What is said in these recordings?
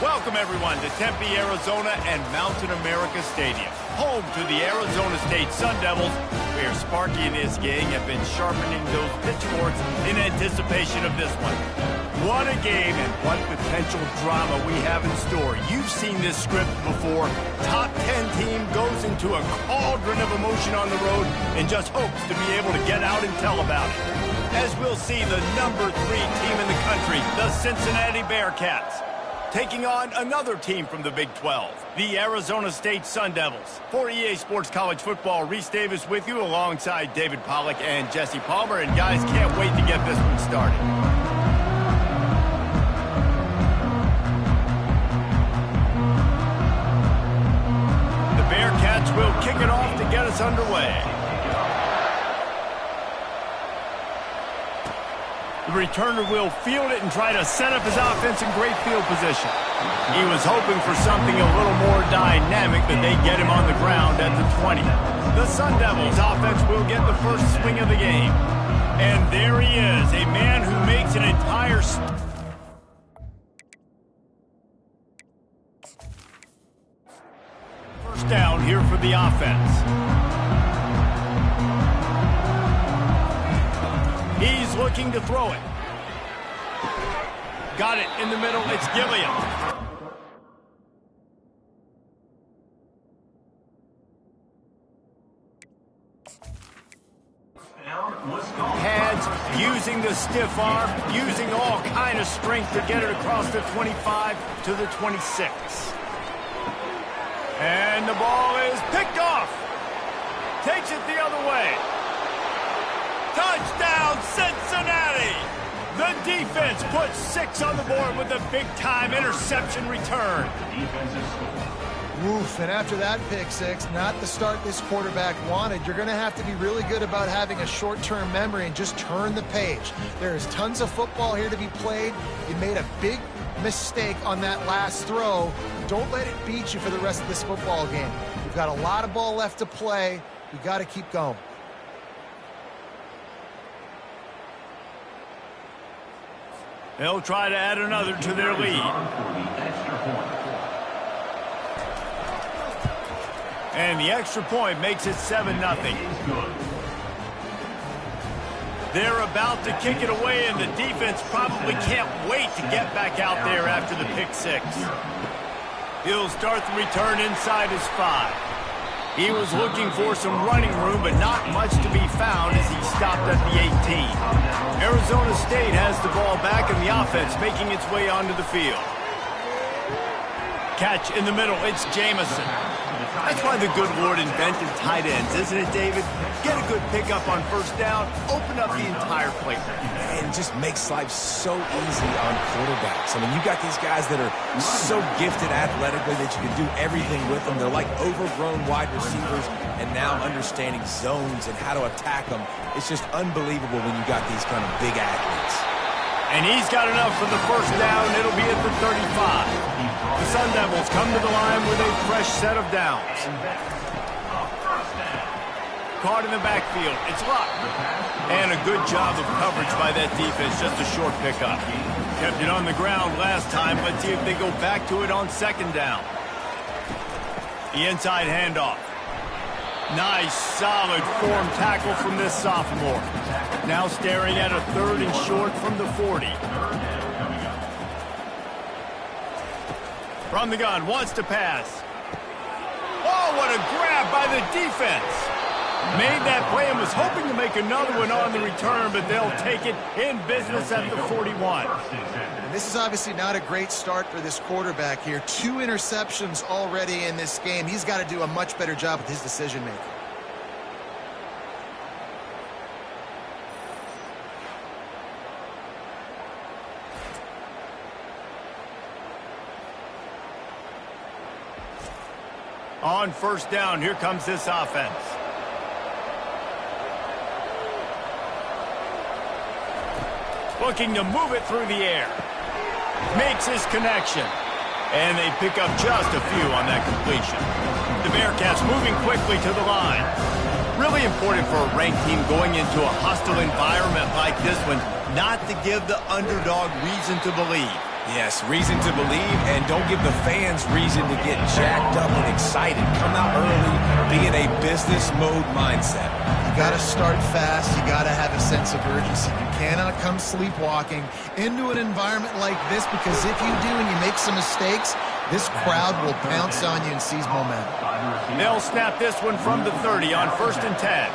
Welcome, everyone, to Tempe, Arizona and Mountain America Stadium, home to the Arizona State Sun Devils, where Sparky and his gang have been sharpening those pitchforks in anticipation of this one. What a game and what potential drama we have in store. You've seen this script before. Top 10 team goes into a cauldron of emotion on the road and just hopes to be able to get out and tell about it. As we'll see the number 3 team in the country, the Cincinnati Bearcats, taking on another team from the Big 12, the Arizona State Sun Devils. For EA Sports College Football, Reese Davis with you alongside David Pollack and Jesse Palmer. And guys, can't wait to get this one started. The Bearcats will kick it off to get us underway. The returner will field it and try to set up his offense in great field position. He was hoping for something a little more dynamic, but they get him on the ground at the 20. The Sun Devils offense will get the first swing of the game. And there he is, a man who makes an entire... First down here for the offense. He's looking to throw it. Got it in the middle. It's Gilliam. Pads, using the stiff arm, using all kind of strength to get it across the 25 to the 26. And the ball is picked off. Takes it the other way. Touchdown, Cincinnati! The defense puts 6 on the board with a big-time interception return. Oof, and after that pick six, not the start this quarterback wanted. You're going to have to be really good about having a short-term memory and just turn the page. There's tons of football here to be played. You made a big mistake on that last throw. Don't let it beat you for the rest of this football game. You've got a lot of ball left to play. You got to keep going. They'll try to add another to their lead. And the extra point makes it 7-0. They're about to kick it away, and the defense probably can't wait to get back out there after the pick six. He'll start the return inside his 5. He was looking for some running room, but not much to be found as he stopped at the 18. Arizona State has the ball back and the offense making its way onto the field. Catch in the middle, it's Jamison. That's why the good Lord invented tight ends, isn't it, David? Get a good pickup on first down, open up the entire plate. And just makes life so easy on quarterbacks. I mean, you got these guys that are so gifted athletically that you can do everything with them. They're like overgrown wide receivers, and now understanding zones and how to attack them. It's just unbelievable when you got these kind of big athletes. And he's got enough for the first down. It'll be at the 35. The Sun Devils come to the line with a fresh set of downs. Caught in the backfield. It's Luck. And a good job of coverage by that defense. Just a short pickup. Kept it on the ground last time. Let's see if they go back to it on second down. The inside handoff. Nice, solid form tackle from this sophomore. Now staring at a 3rd and short from the 40. From the gun, wants to pass. Oh, what a grab by the defense. Made that play and was hoping to make another one on the return, but they'll take it in business at the 41. And this is obviously not a great start for this quarterback here. 2 interceptions already in this game. He's got to do a much better job with his decision-making. On first down, here comes this offense. Looking to move it through the air. Makes his connection. And they pick up just a few on that completion. The Bearcats moving quickly to the line. Really important for a ranked team going into a hostile environment like this one not to give the underdog reason to believe. Yes, reason to believe, and don't give the fans reason to get jacked up and excited. Come out early, be in a business mode mindset. You got to start fast. You got to have a sense of urgency. You cannot come sleepwalking into an environment like this, because if you do and you make some mistakes, this crowd will pounce on you and seize momentum. They'll snap this one from the 30 on 1st and 10.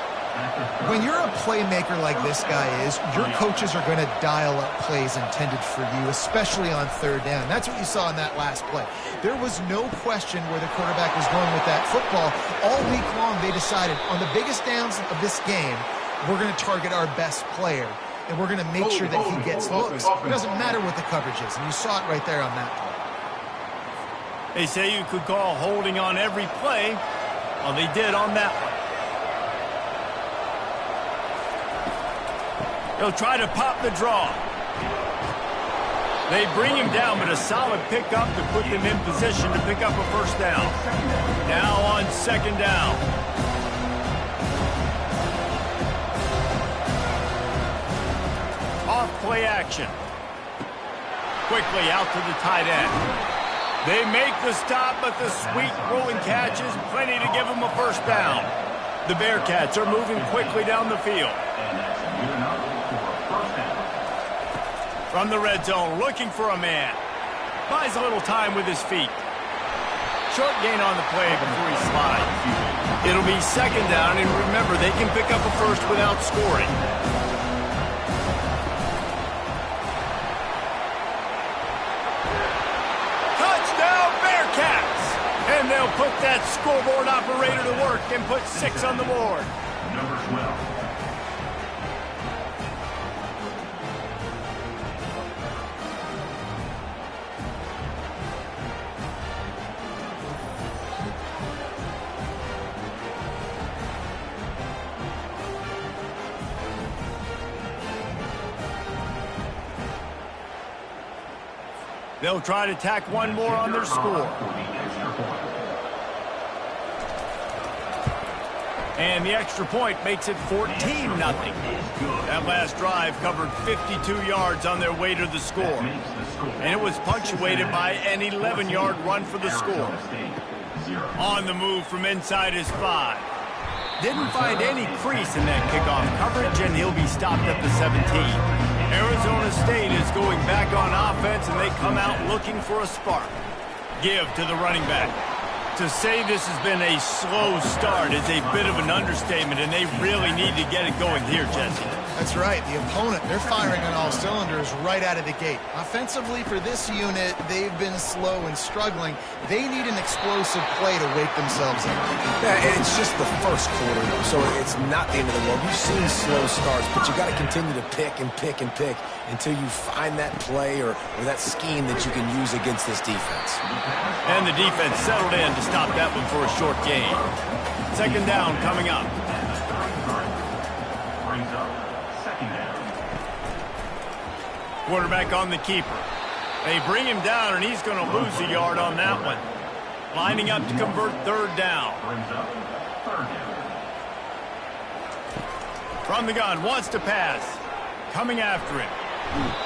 When you're a playmaker like this guy is, your coaches are going to dial up plays intended for you, especially on 3rd down. That's what you saw in that last play. There was no question where the quarterback was going with that football. All week long, they decided on the biggest downs of this game, we're going to target our best player, and we're going to make sure that he gets looks. It doesn't matter what the coverage is, and you saw it right there on that play. They say you could call holding on every play. Well, they did on that one. He'll try to pop the draw. They bring him down, but a solid pickup to put them in position to pick up a 1st down. Now on 2nd down. Off play action. Quickly out to the tight end. They make the stop, but the sweet rolling catch is plenty to give them a 1st down. The Bearcats are moving quickly down the field. From the red zone, looking for a man. Buys a little time with his feet. Short gain on the play before he slides. It'll be 2nd down, and remember, they can pick up a 1st without scoring. Touchdown, Bearcats! And they'll put that scoreboard operator to work and put 6 on the board. Number 12. They'll try to tack one more on their score. And the extra point makes it 14-0. That last drive covered 52 yards on their way to the score. And it was punctuated by an 11-yard run for the score. On the move from inside his 5. Didn't find any crease in that kickoff coverage, and he'll be stopped at the 17. Arizona State is going back on offense, and they come out looking for a spark. Give to the running back. To say this has been a slow start is a bit of an understatement, and they really need to get it going here, Jesse. That's right. The opponent, they're firing on all cylinders right out of the gate. Offensively, for this unit, they've been slow and struggling. They need an explosive play to wake themselves up. Yeah, and it's just the first quarter, so it's not the end of the world. You've seen slow starts, but you got to continue to pick and pick and pick until you find that play or that scheme that you can use against this defense. And the defense settled in to stop that one for a short gain. 2nd down coming up. Quarterback on the keeper. They bring him down, and he's going to lose a yard on that one. Lining up to convert 3rd down. From the gun, wants to pass. Coming after him.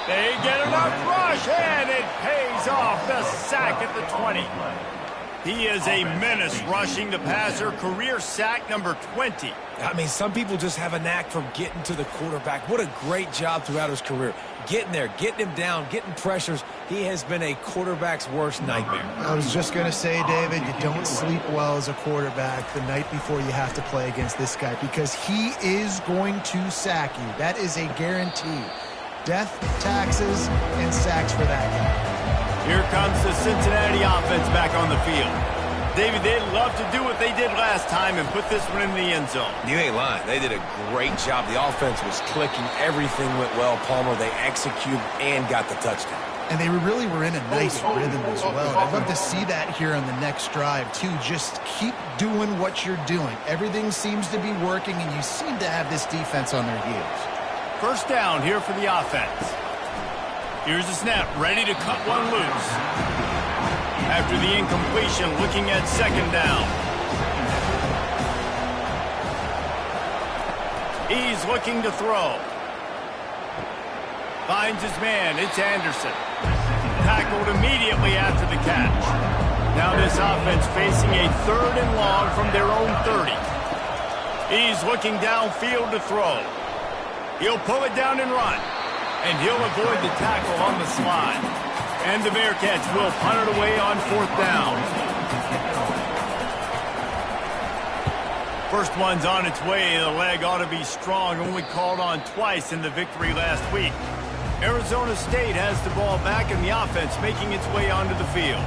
They get enough rush, and it pays off. The sack at the 20. He is a menace rushing the passer. Career sack number 20. I mean, some people just have a knack for getting to the quarterback. What a great job throughout his career. Getting there, getting him down, getting pressures. He has been a quarterback's worst nightmare. I was just going to say, David, you don't sleep well as a quarterback the night before you have to play against this guy, because he is going to sack you. That is a guarantee. Death, taxes, and sacks for that guy. Here comes the Cincinnati offense back on the field. David, they'd love to do what they did last time and put this one in the end zone. You ain't lying. They did a great job. The offense was clicking. Everything went well. Palmer, they executed and got the touchdown. And they really were in a nice rhythm as well. I'd love to see that here on the next drive, too. Just keep doing what you're doing. Everything seems to be working, and you seem to have this defense on their heels. 1st down here for the offense. Here's the snap, ready to cut one loose. After the incompletion, looking at 2nd down. He's looking to throw. Finds his man, it's Anderson. tackled immediately after the catch. Now this offense facing a 3rd and long from their own 30. He's looking downfield to throw. He'll pull it down and run. And he'll avoid the tackle on the slide. And the Bearcats will punt it away on 4th down. First one's on its way. The leg ought to be strong. Only called on twice in the victory last week. Arizona State has the ball back and the offense making its way onto the field.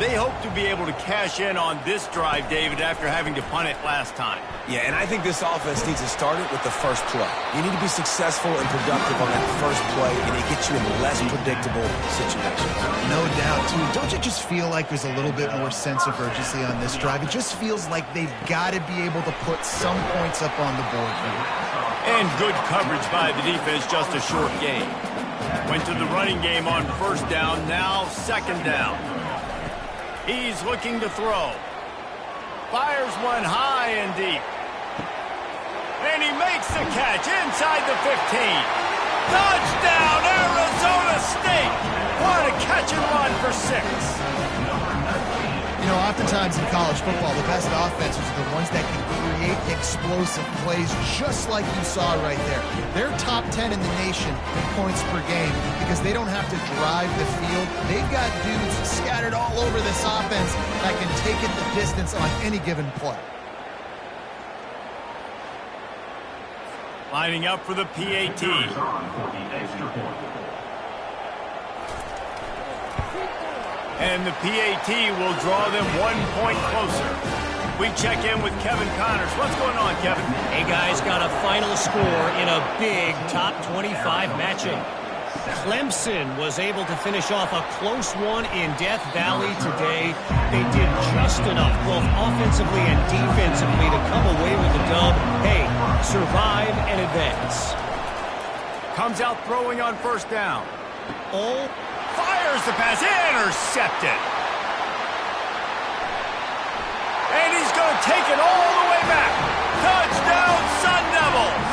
They hope to be able to cash in on this drive, David, after having to punt it last time. Yeah, and I think this offense needs to start it with the first play. You need to be successful and productive on that first play, and it gets you in less predictable situations. No doubt, too. Don't you just feel like there's a little bit more sense of urgency on this drive? It just feels like they've got to be able to put some points up on the board here. And good coverage by the defense, just a short game. Went to the running game on 1st down, now 2nd down. He's looking to throw. Fires one high and deep. And he makes the catch inside the 15. Touchdown, Arizona State! What a catch and run for 6. You know, oftentimes in college football, the best offenses are the ones that can create explosive plays just like you saw right there. They're top 10 in the nation in points per game because they don't have to drive the field. They've got dudes scattered all over this offense that can take it the distance on any given play. Lining up for the PAT. And the PAT will draw them 1 point closer. We check in with Kevin Connors. What's going on, Kevin? Hey, guys, got a final score in a big top 25 matchup. Clemson was able to finish off a close one in Death Valley today. They did just enough, both offensively and defensively, to come away with the dub. Hey, survive and advance. Comes out throwing on 1st down. Oh. Fires the pass, intercepted. And he's going to take it all the way back. Touchdown, Sun Devils.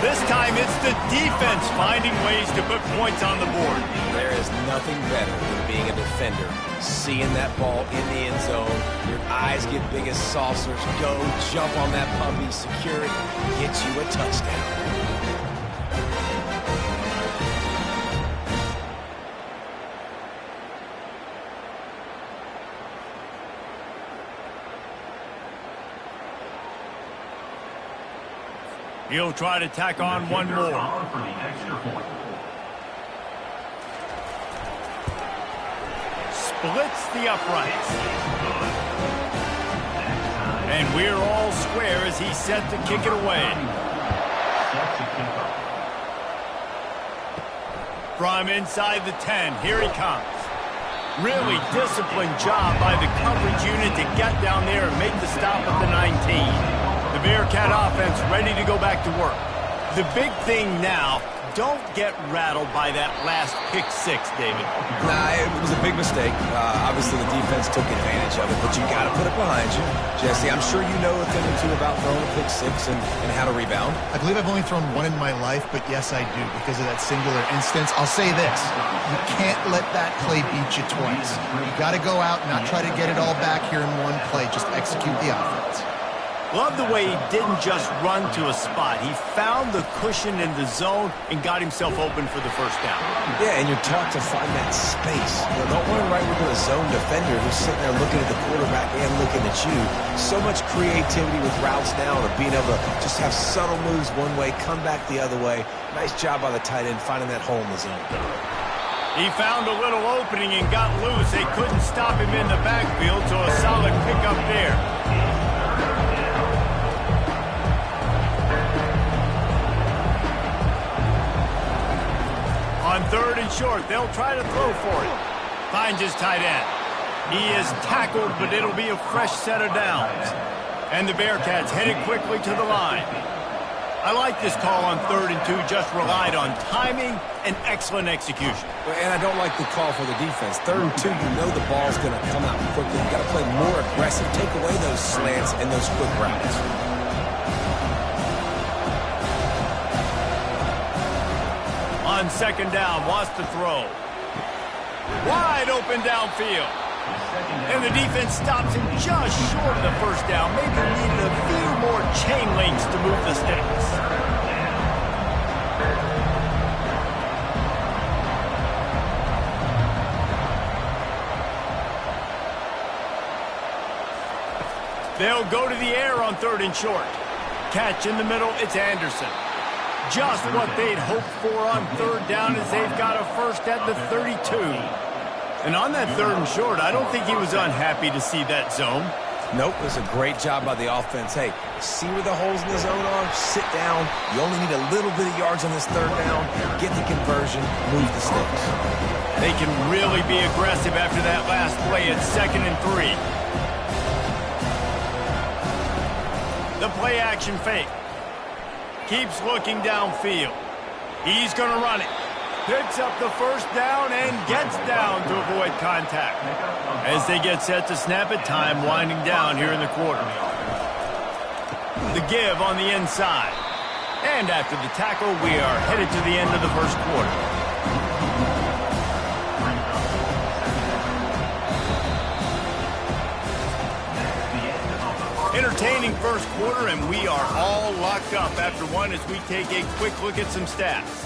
This time it's the defense finding ways to put points on the board. There is nothing better than being a defender. Seeing that ball in the end zone, your eyes get big as saucers. Go, jump on that puppy, secure it, get you a touchdown. He'll try to tack on one more. Splits the uprights. And we're all square as he's set to kick it away. From inside the 10, here he comes. Really disciplined job by the coverage unit to get down there and make the stop at the 19. The Bearcat offense ready to go back to work. The big thing now, don't get rattled by that last pick 6, David. Nah, it was a big mistake. Obviously, the defense took advantage of it, but you got to put it behind you. Jesse, I'm sure you know a thing or two about throwing a pick 6 and how to rebound. I believe I've only thrown one in my life, but yes, I do because of that singular instance. I'll say this. You can't let that play beat you twice. You got to go out and not try to get it all back here in one play. Just execute the offense. Love the way he didn't just run to a spot. He found the cushion in the zone and got himself open for the 1st down. Yeah, and you're taught to find that space. You know, don't run right into a zone defender who's sitting there looking at the quarterback and looking at you. So much creativity with routes now to being able to just have subtle moves one way, come back the other way. Nice job by the tight end finding that hole in the zone. He found a little opening and got loose. They couldn't stop him in the backfield, so a solid pickup there. On 3rd and short, they'll try to throw for it. Finds his tight end. He is tackled, but it'll be a fresh set of downs. And the Bearcats headed quickly to the line. I like this call on 3rd and 2, just relied on timing and excellent execution. And I don't like the call for the defense. 3rd and 2, you know the ball's going to come out quickly. You got to play more aggressive, take away those slants and those quick routes. On 2nd down, wants to throw. Wide open downfield. And the defense stops him just short of the first down. Maybe needed a few more chain links to move the sticks. They'll go to the air on 3rd and short. Catch in the middle, it's Anderson. Just what they'd hoped for on 3rd down as they've got a first at the 32. And on that 3rd and short, I don't think he was unhappy to see that zone. Nope, it was a great job by the offense. Hey, see where the holes in the zone are? Sit down. You only need a little bit of yards on this 3rd down. Get the conversion, move the sticks. They can really be aggressive after that last play at 2nd and 3. The play action fake. Keeps looking downfield. He's going to run it. Picks up the first down and gets down to avoid contact. As they get set to snap it, time winding down here in the quarter. The give on the inside. And after the tackle, we are headed to the end of the first quarter. Entertaining first quarter, and we are all locked up after one as we take a quick look at some stats.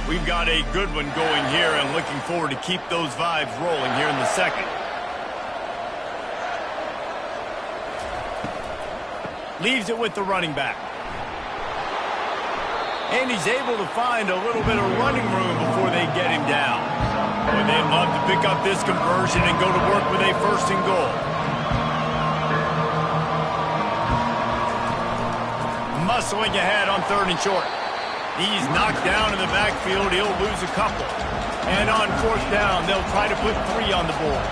We've got a good one going here and looking forward to keep those vibes rolling here in the second. Leaves it with the running back. And he's able to find a little bit of running room before they get him down. Boy, they'd love to pick up this conversion and go to work with a 1st and goal. Muscling ahead on 3rd and short. He's knocked down in the backfield. He'll lose a couple. And on 4th down, they'll try to put 3 on the board.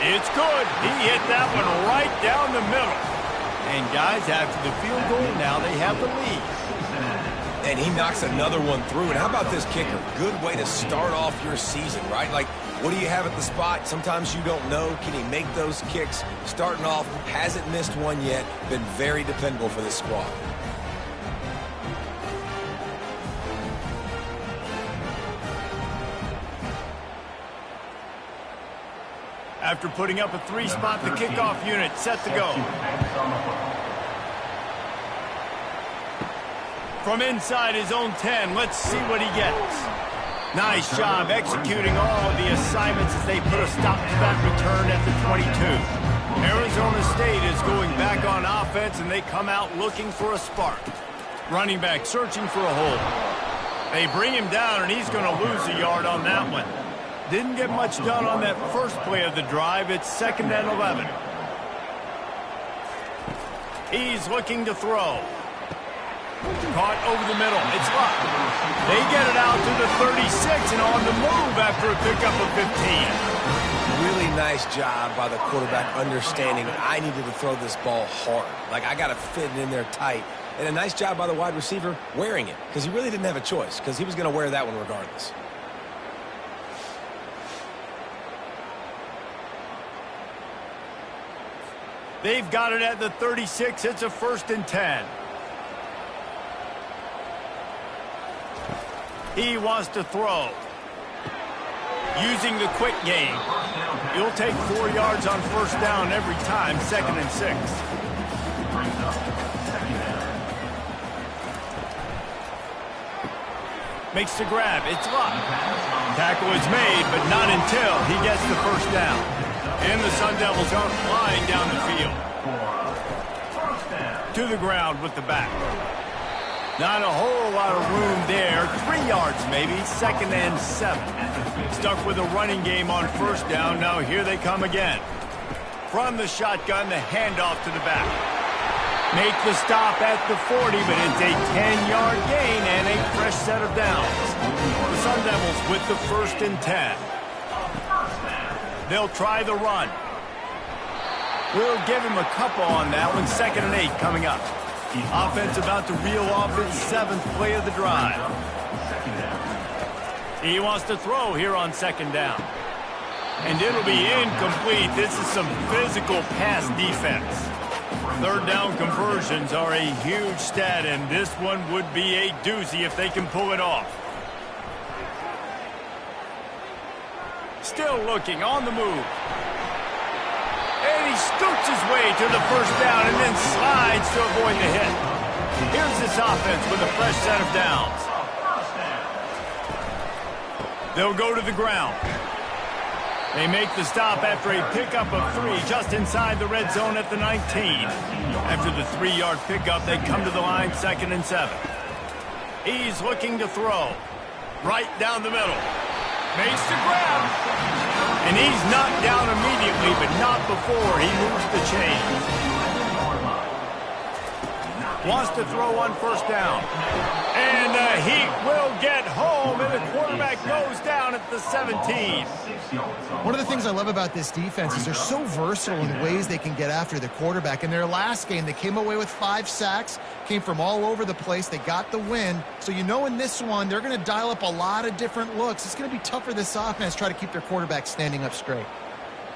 It's good. He hit that one right down the middle. And guys, after the field goal, now they have the lead. And he knocks another one through. And how about this kicker? Good way to start off your season, right? Like, what do you have at the spot? Sometimes you don't know. Can he make those kicks? Starting off, hasn't missed one yet. Been very dependable for this squad. After putting up a 3-spot, the kickoff unit set to go. From inside his own 10, let's see what he gets. Nice job executing all of the assignments as they put a stop to that return at the 22. Arizona State is going back on offense, and they come out looking for a spark. Running back searching for a hole. They bring him down, and he's going to lose a yard on that one. Didn't get much done on that first play of the drive. It's 2nd and 11. He's looking to throw. Caught over the middle. It's Luck. They get it out to the 36 and on the move after a pickup of 15. Really nice job by the quarterback understanding I needed to throw this ball hard. Like, I got to fit it in there tight. And a nice job by the wide receiver wearing it, because he really didn't have a choice, because he was going to wear that one regardless. They've got it at the 36. It's a 1st and 10. He wants to throw. Using the quick game. He'll take 4 yards on 1st down every time, 2nd and 6. Makes the grab. It's Luck. Tackle is made, but not until he gets the 1st down. And the Sun Devils are flying down the field. To the ground with the back. Not a whole lot of room there. 3 yards maybe, 2nd and 7. Stuck with a running game on 1st down. Now here they come again. From the shotgun, the handoff to the back. Make the stop at the 40, but it's a 10-yard gain and a fresh set of downs. The Sun Devils with the 1st and 10. They'll try the run. We'll give him a couple on that one. 2nd and 8 coming up. Offense about to reel off its 7th play of the drive. He wants to throw here on 2nd down. And it'll be incomplete. This is some physical pass defense. Third down conversions are a huge stat, and this one would be a doozy if they can pull it off. Still looking on the move. And he scoots his way to the first down and then slides to avoid the hit. Here's this offense with a fresh set of downs. They'll go to the ground. They make the stop after a pickup of 3 just inside the red zone at the 19. After the 3-yard pickup, they come to the line 2nd and 7. He's looking to throw. Right down the middle. Makes the grab. And he's knocked down immediately, but not before he moves the chains. Wants to throw on first down. And the Heat will get home, and the quarterback goes down at the 17. One of the things I love about this defense is they're so versatile in ways they can get after the quarterback. In their last game, they came away with 5 sacks, came from all over the place. They got the win. So you know in this one, they're going to dial up a lot of different looks. It's going to be tough for this offense to try to keep their quarterback standing up straight.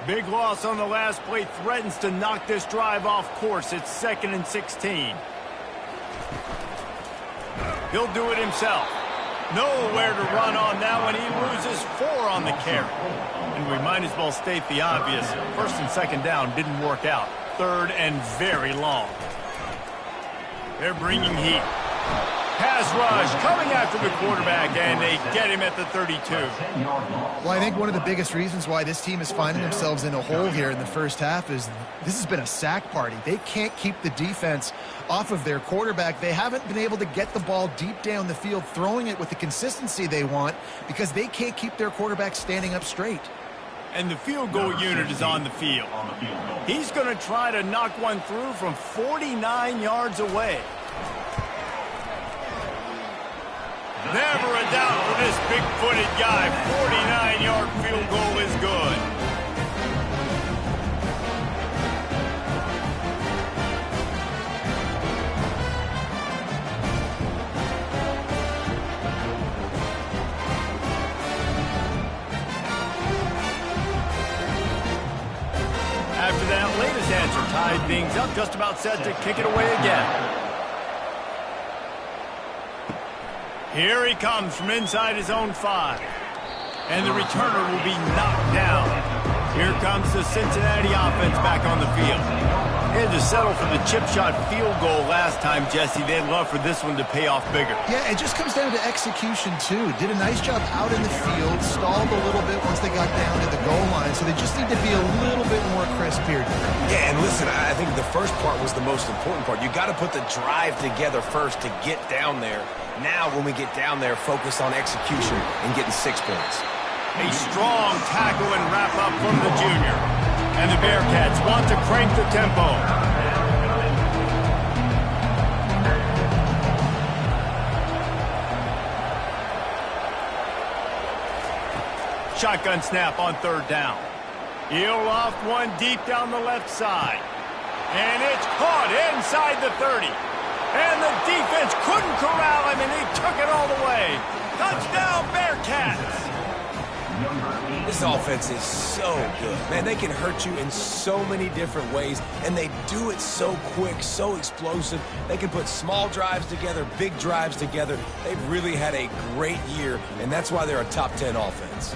Big loss on the last play threatens to knock this drive off course. It's 2nd and 16. He'll do it himself. Nowhere to run on that one. He loses 4 on the carry. And we might as well state the obvious. 1st and 2nd down didn't work out. 3rd and very long. They're bringing heat. Pass rush coming after the quarterback, and they get him at the 32. Well, I think one of the biggest reasons why this team is finding themselves in a hole here in the first half is this has been a sack party. They can't keep the defense off of their quarterback. They haven't been able to get the ball deep down the field, throwing it with the consistency they want because they can't keep their quarterback standing up straight. And the field goal unit is on the field. He's going to try to knock one through from 49 yards away. Never a doubt for this big-footed guy. 49-yard field goal is good. After that latest answer tied things up, just about set to kick it away again. Here he comes from inside his own 5. And the returner will be knocked down. Here comes the Cincinnati offense back on the field. They had to settle for the chip shot field goal last time, Jesse. They'd love for this one to pay off bigger. Yeah, it just comes down to execution, too. Did a nice job out in the field, stalled a little bit once they got down to the goal line, so they just need to be a little bit more crisp here. Yeah, and listen, I think the first part was the most important part. You got to put the drive together first to get down there. Now, when we get down there, focus on execution and getting 6 points. A strong tackle and wrap-up from the junior. And the Bearcats want to crank the tempo. Shotgun snap on 3rd down. He'll loft one deep down the left side. And it's caught inside the 30. And the defense couldn't corral him, and he took it all the way. Touchdown, Bearcats! This offense is so good. Man, they can hurt you in so many different ways, and they do it so quick, so explosive. They can put small drives together, big drives together. They've really had a great year, and that's why they're a top 10 offense.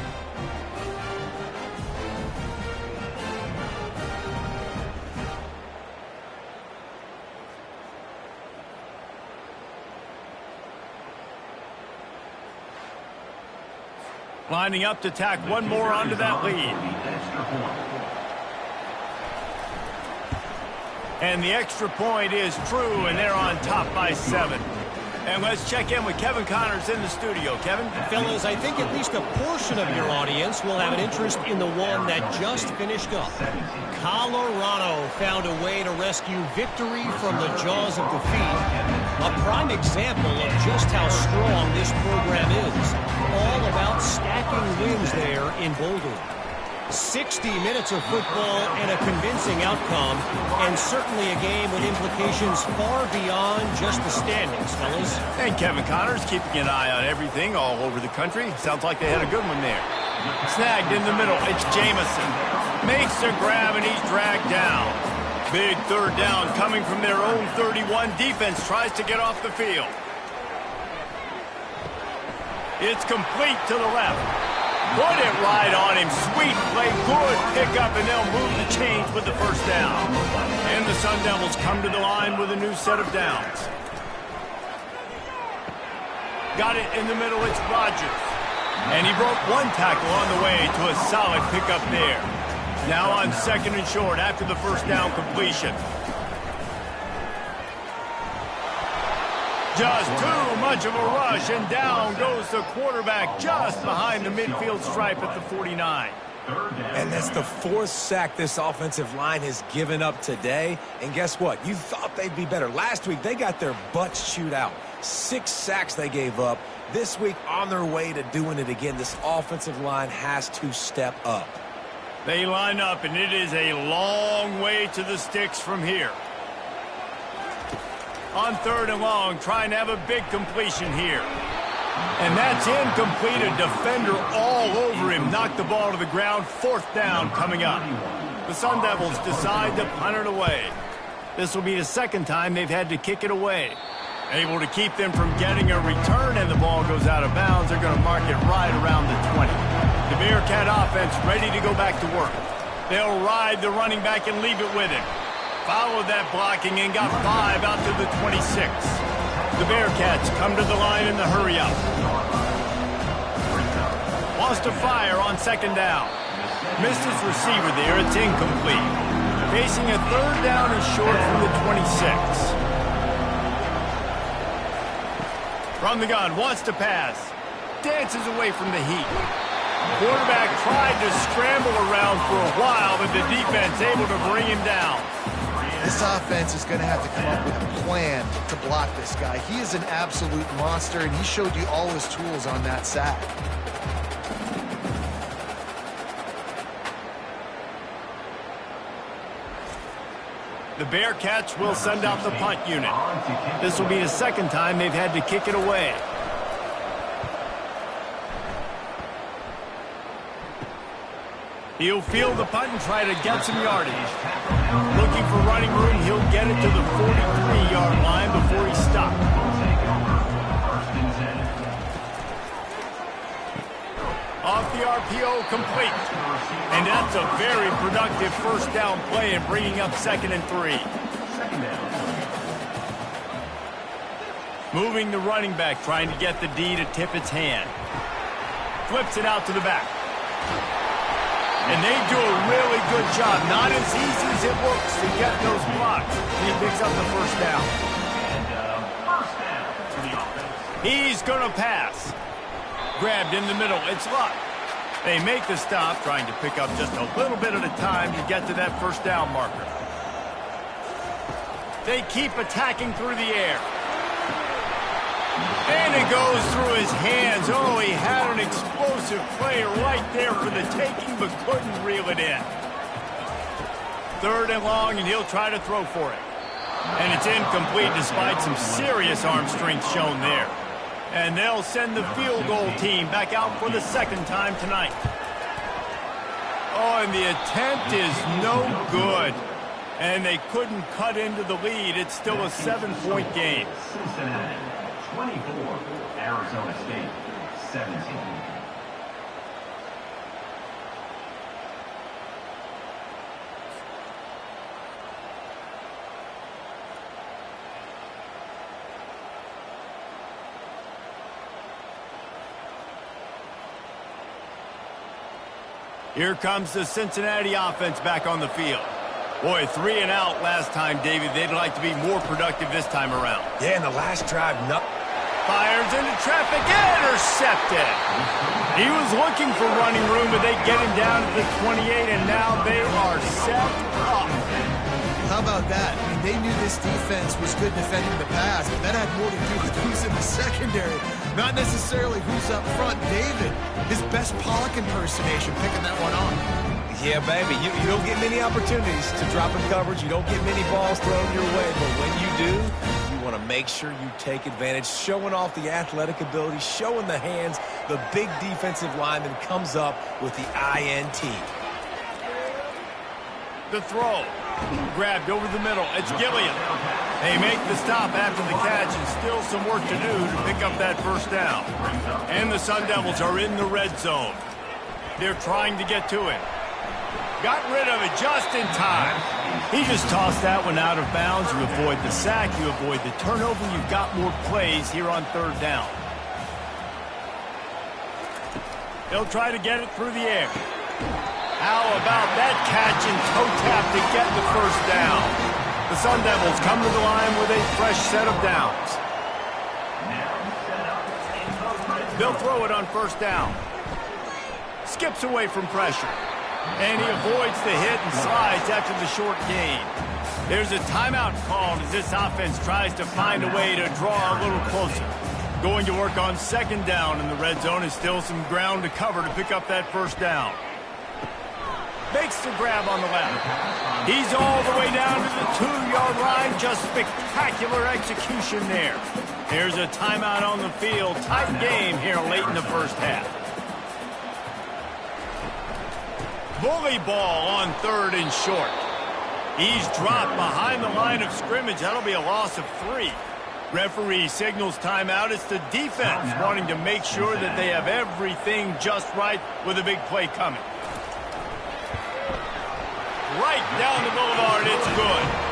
Lining up to tack one more onto that lead. And the extra point is true, and they're on top by 7. And let's check in with Kevin Connors in the studio. Kevin? Fellas, I think at least a portion of your audience will have an interest in the one that just finished up. Colorado found a way to rescue victory from the jaws of defeat. A prime example of just how strong this program is. All about stacking wins there in Boulder. 60 minutes of football and a convincing outcome, and certainly a game with implications far beyond just the standings, fellas. And Kevin Connors keeping an eye on everything all over the country. Sounds like they had a good one there. Snagged in the middle. It's Jamison. Makes the grab, and he's dragged down. Big third down coming from their own 31. Defense tries to get off the field. It's complete to the left. Put it right on him. Sweet play. Good pickup, and they'll move the chains with the first down. And the Sun Devils come to the line with a new set of downs. Got it in the middle. It's Rodgers. And he broke one tackle on the way to a solid pickup there. Now on second and short after the first down completion. Just too much of a rush, and down goes the quarterback just behind the midfield stripe at the 49. And that's the fourth sack this offensive line has given up today. And guess what? You thought they'd be better. Last week, they got their butts chewed out. 6 sacks they gave up. This week, on their way to doing it again, this offensive line has to step up. They line up, and it is a long way to the sticks from here. On third and long, trying to have a big completion here. And that's incomplete. A defender all over him. Knocked the ball to the ground. Fourth down coming up. The Sun Devils decide to punt it away. This will be the second time they've had to kick it away. Able to keep them from getting a return, and the ball goes out of bounds. They're going to mark it right around the 20. The Bearcat offense ready to go back to work. They'll ride the running back and leave it with him. Followed that blocking and got 5 out to the 26. The Bearcats come to the line in the hurry-up. Wants to fire on second down. Missed his receiver there. It's incomplete. Facing a third down and short from the 26. From the gun, wants to pass. Dances away from the heat. Quarterback tried to scramble around for a while, but the defense able to bring him down. This offense is going to have to come up with a plan to block this guy. He is an absolute monster, and he showed you all his tools on that sack. The Bearcats will send out the punt unit. This will be the second time they've had to kick it away. He'll field the punt and try to get some yardage. Looking for running room, he'll get it to the 43-yard line before he stopped. Off the RPO, complete. And that's a very productive first down play and bringing up 2nd and 3. Moving the running back, trying to get the D to tip its hand. Flips it out to the back. And they do a really good job. Not as easy as it looks to get those blocks. He picks up the first down. He's going to pass. Grabbed in the middle. It's Luck. They make the stop, trying to pick up just a little bit at a time to get to that first down marker. They keep attacking through the air. And it goes through his hands. Oh, he had an explosive play right there for the taking, but couldn't reel it in. Third and long, and he'll try to throw for it. And it's incomplete despite some serious arm strength shown there. And they'll send the field goal team back out for the second time tonight. Oh, and the attempt is no good. And they couldn't cut into the lead. It's still a 7-point game. Cincinnati, 24. Arizona State, 17. Here comes the Cincinnati offense back on the field. Boy, 3 and out last time, David. They'd like to be more productive this time around. Yeah, in the last drive, Fires into traffic, intercepted. He was looking for running room, but they get him down to the 28, and now they are set up. How about that? I mean, they knew this defense was good defending the pass, but that had more to do with who's in the secondary, not necessarily who's up front. David, his best Pollock impersonation, picking that one off. Yeah, baby, you don't get many opportunities to drop in coverage. You don't get many balls thrown your way, but when you do, you want to make sure you take advantage, showing off the athletic ability, showing the hands. The big defensive lineman comes up with the INT. The throw. Grabbed over the middle. It's Gilliam. They make the stop after the catch and still some work to do to pick up that first down. And the Sun Devils are in the red zone. They're trying to get to it. Got rid of it just in time. He just tossed that one out of bounds. You avoid the sack. You avoid the turnover. You've got more plays here on third down. They'll try to get it through the air. How about that catch and toe tap to get the first down? The Sun Devils come to the line with a fresh set of downs. They'll throw it on first down. Skips away from pressure. And he avoids the hit and slides after the short gain. There's a timeout called as this offense tries to find a way to draw a little closer. Going to work on second down in the red zone is still some ground to cover to pick up that first down. Makes the grab on the left. He's all the way down to the 2-yard line. Just spectacular execution there. There's a timeout on the field. Tight game here late in the first half. Bully ball on third and short. He's dropped behind the line of scrimmage. That'll be a loss of 3. Referee signals timeout. It's the defense wanting to make sure that they have everything just right with a big play coming. Right down the boulevard, it's good.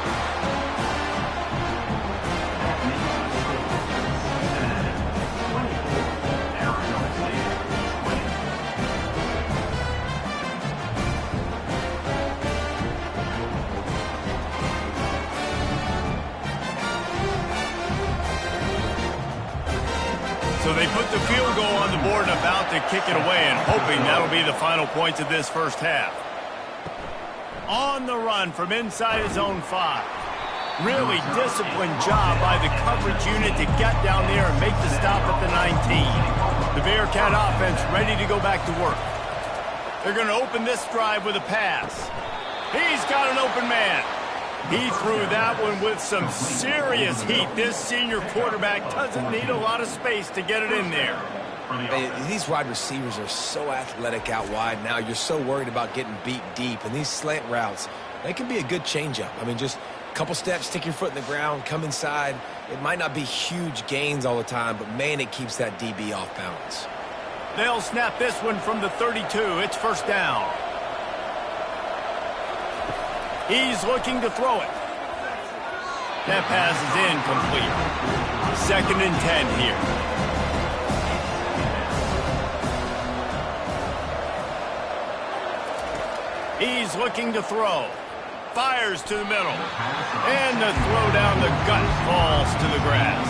So they put the field goal on the board and about to kick it away and hoping that'll be the final points of this first half. On the run from inside his own 5. Really disciplined job by the coverage unit to get down there and make the stop at the 19. The Bearcat offense ready to go back to work. They're going to open this drive with a pass. He's got an open man. He threw that one with some serious heat. This senior quarterback doesn't need a lot of space to get it in there. These wide receivers are so athletic out wide now. You're so worried about getting beat deep. And these slant routes, they can be a good changeup. I mean, just a couple steps, stick your foot in the ground, come inside. It might not be huge gains all the time, but, man, it keeps that DB off balance. They'll snap this one from the 32. It's first down. He's looking to throw it. That pass is incomplete. 2nd and 10 here. He's looking to throw. Fires to the middle. And the throw down the gut falls to the grass.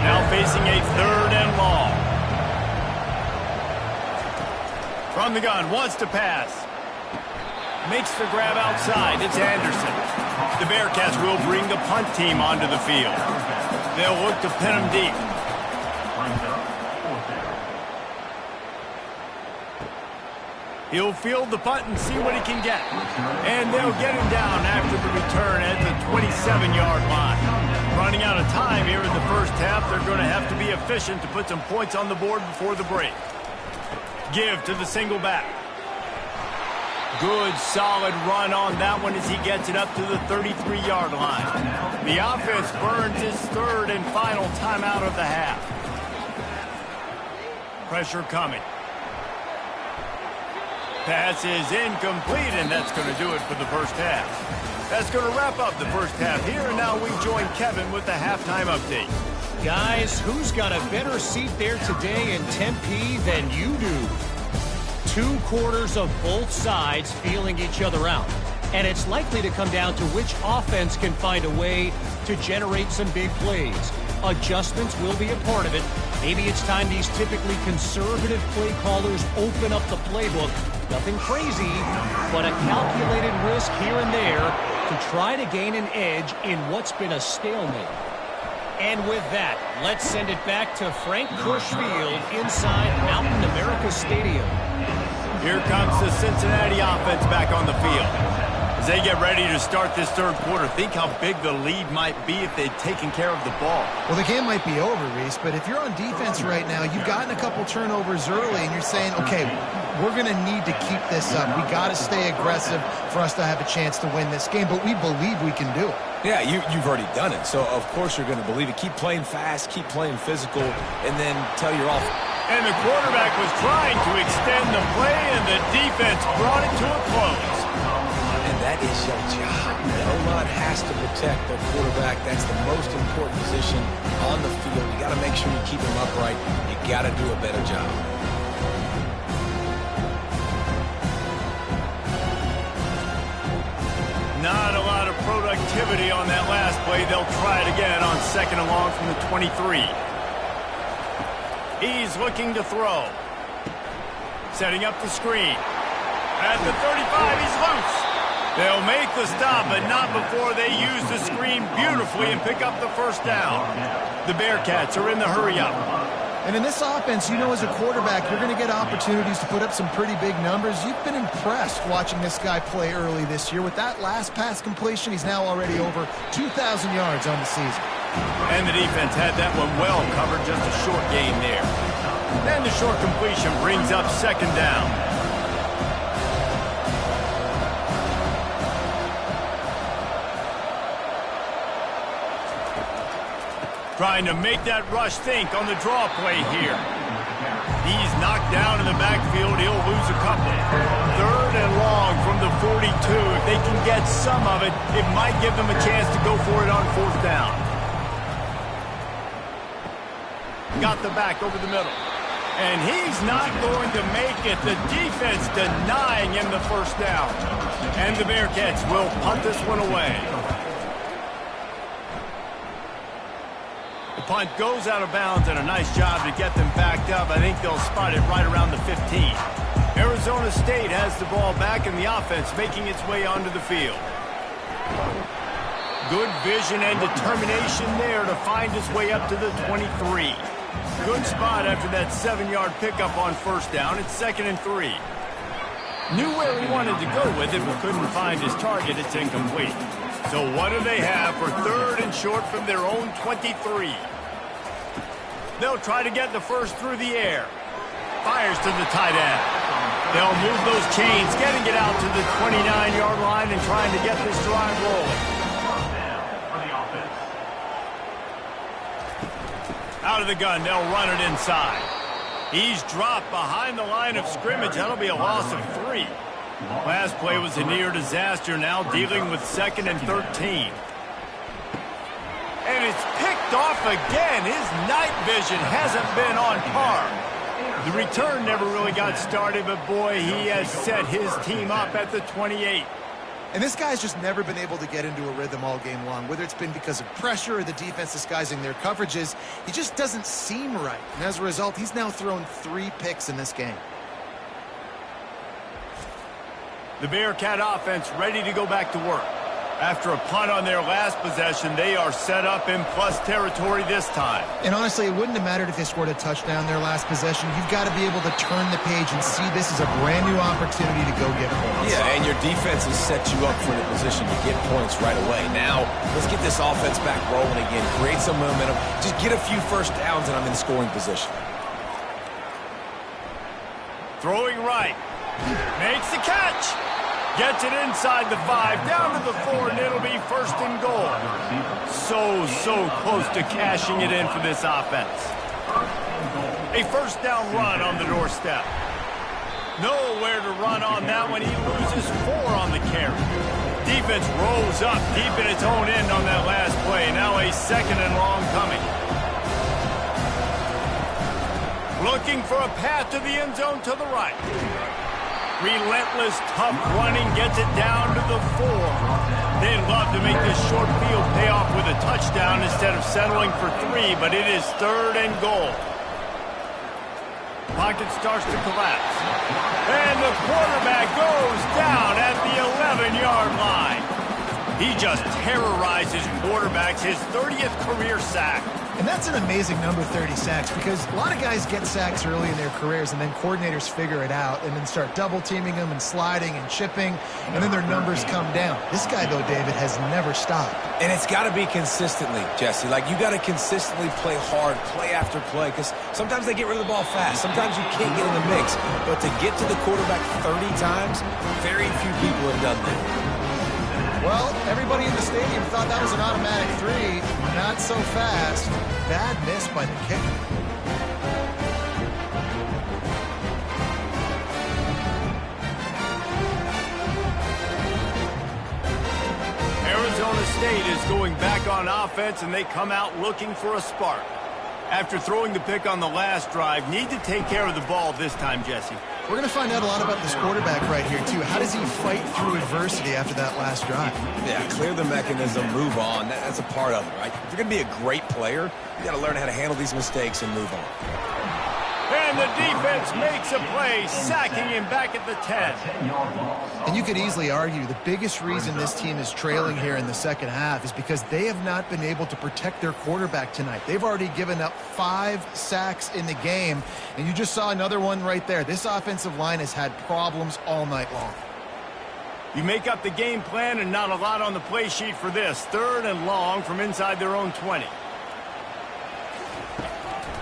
Now facing a 3rd and long. From the gun, wants to pass. Makes the grab outside. It's Anderson. The Bearcats will bring the punt team onto the field. They'll look to pin him deep. He'll field the punt and see what he can get. And they'll get him down after the return at the 27-yard line. Running out of time here in the first half. They're going to have to be efficient to put some points on the board before the break. Give to the single back. Good, solid run on that one as he gets it up to the 33-yard line. The offense burns his 3rd and final timeout of the half. Pressure coming. Pass is incomplete, and that's going to do it for the first half. That's going to wrap up the first half here, and now we join Kevin with the halftime update. Guys, who's got a better seat there today in Tempe than you do? 2 quarters of both sides feeling each other out. And it's likely to come down to which offense can find a way to generate some big plays. Adjustments will be a part of it. Maybe it's time these typically conservative play callers open up the playbook. Nothing crazy, but a calculated risk here and there to try to gain an edge in what's been a stalemate. And with that, let's send it back to Frank Bush Field inside Mountain America Stadium. Here comes the Cincinnati offense back on the field. As they get ready to start this third quarter, think how big the lead might be if they'd taken care of the ball. Well, the game might be over, Reese, but if you're on defense right now, you've gotten a couple turnovers early, and you're saying, okay, we're going to need to keep this up. We got to stay aggressive for us to have a chance to win this game, but we believe we can do it. Yeah, you've already done it, so of course you're going to believe it. Keep playing fast, keep playing physical, and then tell your offense. And the quarterback was trying to extend the play, and the defense brought it to a close. And that is your job. The O-line has to protect their quarterback. That's the most important position on the field. You got to make sure you keep him upright. You got to do a better job. Not a lot of productivity on that last play. They'll try it again on 2nd and long from the 23. He's looking to throw. Setting up the screen. At the 35, he's loose. They'll make the stop, but not before they use the screen beautifully and pick up the first down. The Bearcats are in the hurry-up. And in this offense, you know, as a quarterback, you're going to get opportunities to put up some pretty big numbers. You've been impressed watching this guy play early this year. With that last pass completion, he's now already over 2,000 yards on the season. And the defense had that one well covered, just a short gain there. And the short completion brings up 2nd down. Trying to make that rush think on the draw play here. He's knocked down in the backfield. He'll lose a couple. 3rd and long from the 42. If they can get some of it, it might give them a chance to go for it on 4th down. Got the back over the middle. And he's not going to make it. The defense denying him the first down. And the Bearcats will punt this one away. The punt goes out of bounds, and a nice job to get them backed up. I think they'll spot it right around the 15. Arizona State has the ball back, and the offense making its way onto the field. Good vision and determination there to find his way up to the 23. Good spot after that 7-yard pickup on 1st down. It's 2nd and 3. Knew where he wanted to go with it, but couldn't find his target. It's incomplete. So what do they have for 3rd and short from their own 23? They'll try to get the first through the air. Fires to the tight end. They'll move those chains, getting it out to the 29-yard line and trying to get this drive rolling. Out of the gun, they'll run it inside. He's dropped behind the line of scrimmage. That'll be a loss of 3. Last play was a near disaster, now dealing with 2nd and 13. And it's picked off again. His night vision hasn't been on par. The return never really got started, but boy, he has set his team up at the 28. And this guy's just never been able to get into a rhythm all game long, whether it's been because of pressure or the defense disguising their coverages. He just doesn't seem right. And as a result, he's now thrown 3 picks in this game. The Bearcat offense ready to go back to work. After a punt on their last possession, they are set up in plus territory this time. And honestly, it wouldn't have mattered if they scored a touchdown their last possession. You've got to be able to turn the page and see this is a brand new opportunity to go get points. Yeah, and your defense has set you up for the position to get points right away. Now, let's get this offense back rolling again. Create some momentum. Just get a few first downs, and I'm in scoring position. Throwing right. Makes the catch. Gets it inside the 5, down to the 4, and it'll be 1st and goal. So close to cashing it in for this offense. A 1st down run on the doorstep. Nowhere to run on that one. He loses 4 on the carry. Defense rolls up deep in its own end on that last play. Now a 2nd and long coming. Looking for a path to the end zone to the right. Relentless, tough running gets it down to the 4. They'd love to make this short field pay off with a touchdown instead of settling for 3, but it is 3rd and goal. Pocket starts to collapse. And the quarterback goes down at the 11-yard line. He just terrorizes quarterbacks, his 30th career sack. And that's an amazing number, 30 sacks, because a lot of guys get sacks early in their careers, and then coordinators figure it out and then start double-teaming them and sliding and chipping, and then their numbers come down. This guy, though, David, has never stopped. And it's got to be consistently, Jesse. Like, you got to consistently play hard, play after play, because sometimes they get rid of the ball fast. Sometimes you can't get in the mix. But to get to the quarterback 30 times, very few people have done that. Well, everybody in the stadium thought that was an automatic 3. Not so fast. Bad miss by the kicker. Arizona State is going back on offense, and they come out looking for a spark. After throwing the pick on the last drive, need to take care of the ball this time, Jesse. We're going to find out a lot about this quarterback right here, too. How does he fight through adversity after that last drive? Yeah, clear the mechanism, move on. That's a part of it, right? If you're going to be a great player, you got to learn how to handle these mistakes and move on. And the defense makes a play, sacking him back at the 10. And you could easily argue the biggest reason this team is trailing here in the second half is because they have not been able to protect their quarterback tonight. They've already given up 5 sacks in the game, and you just saw another one right there. This offensive line has had problems all night long. You make up the game plan and not a lot on the play sheet for this. 3rd and long from inside their own 20.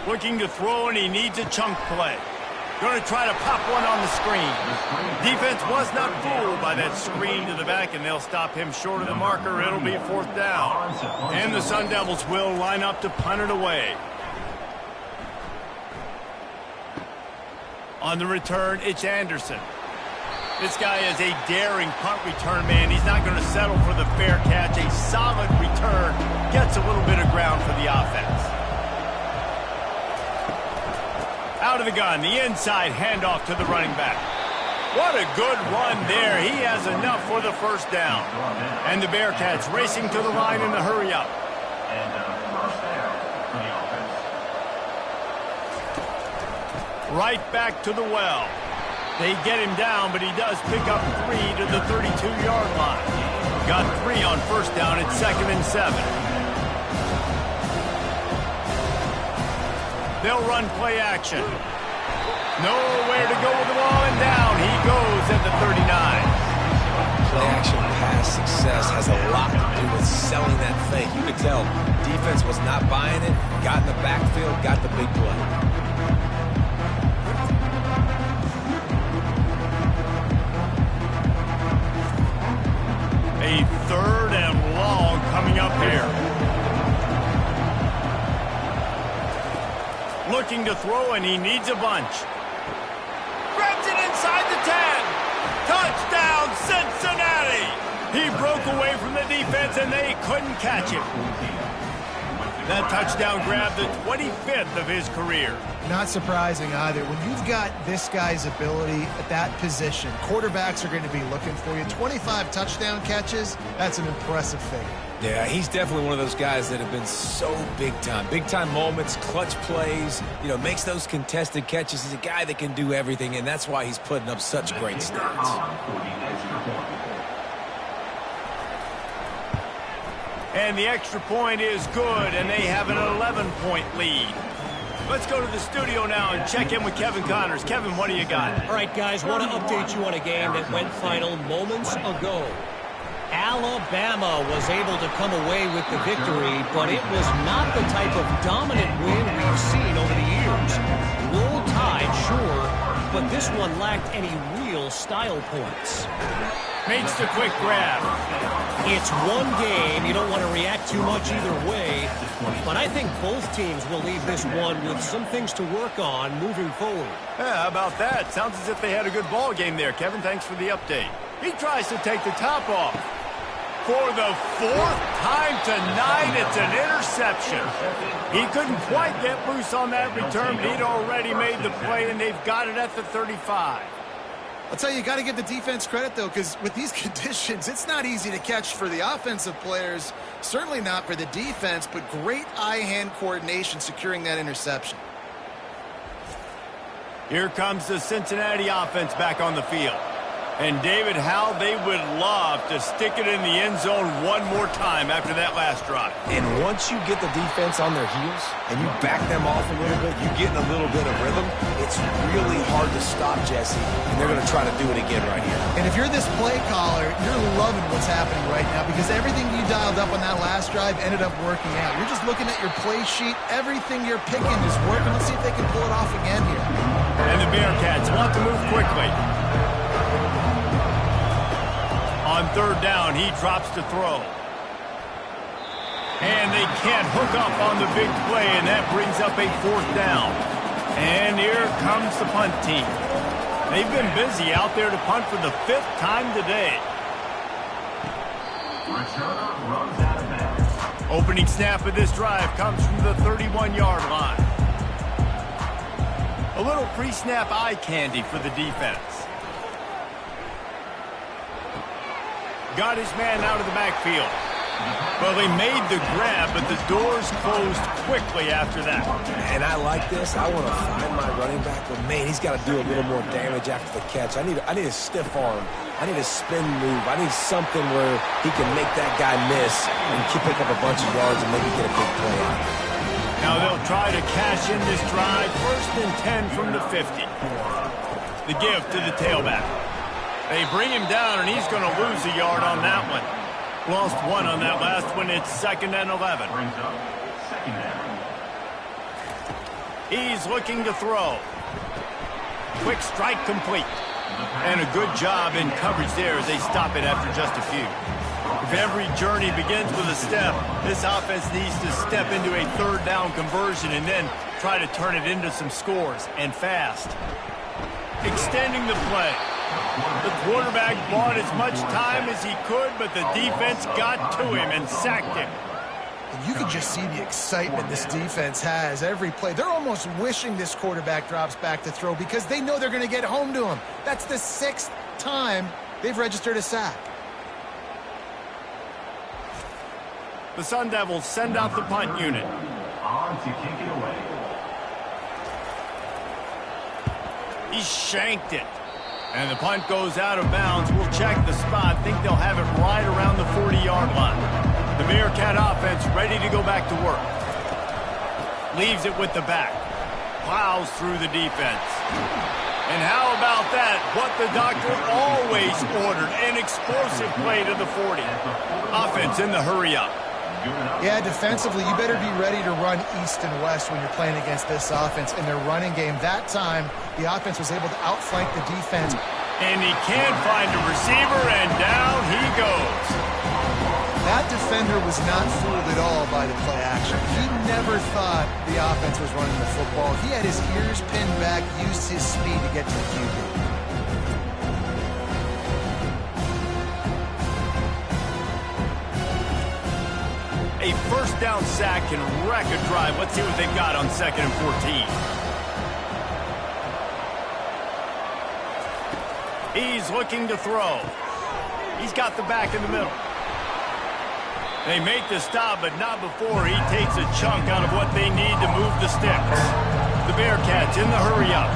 Looking to throw, and he needs a chunk play. Going to try to pop one on the screen. Defense was not fooled by that screen to the back, and they'll stop him short of the marker. It'll be 4th down. And the Sun Devils will line up to punt it away. On the return, it's Anderson. This guy is a daring punt return man. He's not going to settle for the fair catch. A solid return gets a little bit of ground for the offense. Out of the gun, the inside handoff to the running back. What a good run there. He has enough for the 1st down. And the Bearcats racing to the line in the hurry up. And first down for the offense. Right back to the well. They get him down, but he does pick up 3 to the 32-yard line. Got 3 on 1st down at 2nd and 7. They'll run play action. Nowhere to go with the ball, and down he goes at the 39. Play action pass success has a lot to do with selling that thing. You could tell defense was not buying it, got in the backfield, got the big play. A 3rd and long coming up here. Looking to throw, and he needs a bunch. Grabs it inside the 10. Touchdown, Cincinnati! He broke away from the defense, and they couldn't catch him. That touchdown grabbed the 25th of his career. Not surprising either. When you've got this guy's ability at that position, quarterbacks are going to be looking for you. 25 touchdown catches, that's an impressive figure. Yeah, he's definitely one of those guys that have been so big time. Big time moments, clutch plays, makes those contested catches. He's a guy that can do everything, and that's why he's putting up such great stats. And the extra point is good, and they have an 11-point lead. Let's go to the studio now and check in with Kevin Connors. Kevin, what do you got? All right, guys, want to update you on a game that went final moments ago. Alabama was able to come away with the victory, but it was not the type of dominant win we've seen over the years. Roll Tide, sure, but this one lacked any real style points. Makes the quick grab. It's one game. You don't want to react too much either way, but I think both teams will leave this one with some things to work on moving forward. Yeah, how about that? Sounds as if they had a good ball game there. Kevin, thanks for the update. He tries to take the top off. For the 4th time tonight, it's an interception. He couldn't quite get loose on that return, but he'd already made the play, and they've got it at the 35. I'll tell you got to give the defense credit, though, because with these conditions, it's not easy to catch for the offensive players, certainly not for the defense, but great eye-hand coordination securing that interception. Here comes the Cincinnati offense back on the field. And David, how they would love to stick it in the end zone one more time after that last drive. And once you get the defense on their heels and you back them off a little bit, you get in a little bit of rhythm, it's really hard to stop, Jesse, and they're going to try to do it again right here. And if you're this play caller, you're loving what's happening right now because everything you dialed up on that last drive ended up working out. You're just looking at your play sheet. Everything you're picking is working. Let's see if they can pull it off again here. And the Bearcats want to move quickly. On third down, he drops to throw. And they can't hook up on the big play, and that brings up a fourth down. And here comes the punt team. They've been busy out there to punt for the 5th time today. Returner runs out of bounds. Opening snap of this drive comes from the 31-yard line. A little pre-snap eye candy for the defense. Got his man out of the backfield. Well, they made the grab, but the doors closed quickly after that. And I like this. I want to find my running back, but man, he's got to do a little more damage after the catch. I need a stiff arm. I need a spin move. I need something where he can make that guy miss and pick up a bunch of yards and maybe get a big play out. Now they'll try to cash in this drive. 1st and 10 from the 50. The give to the tailback. They bring him down, and he's going to lose a yard on that one. Lost 1 on that last one. It's 2nd and 11. Brings up 2nd down. He's looking to throw. Quick strike complete. And a good job in coverage there as they stop it after just a few. If every journey begins with a step, this offense needs to step into a 3rd down conversion and then try to turn it into some scores, and fast. Extending the play. The quarterback bought as much time as he could, but the defense got to him and sacked him. And you can just see the excitement this defense has every play. They're almost wishing this quarterback drops back to throw because they know they're going to get home to him. That's the 6th time they've registered a sack. The Sun Devils send out the punt unit. On to kick it away. He shanked it. And the punt goes out of bounds. We'll check the spot. Think they'll have it right around the 40-yard line. The Bearcat offense ready to go back to work. Leaves it with the back. Plows through the defense. And how about that? What the doctor always ordered. An explosive play to the 40. Offense in the hurry up. Yeah, defensively, you better be ready to run east and west when you're playing against this offense. In their running game, that time, the offense was able to outflank the defense. And he can't find a receiver, and down he goes. That defender was not fooled at all by the play action. He never thought the offense was running the football. He had his ears pinned back, used his speed to get to the QB. A 1st down sack can wreck a drive. Let's see what they've got on 2nd and 14. He's looking to throw. He's got the back in the middle. They make the stop, but not before he takes a chunk out of what they need to move the sticks. The Bearcats in the hurry up.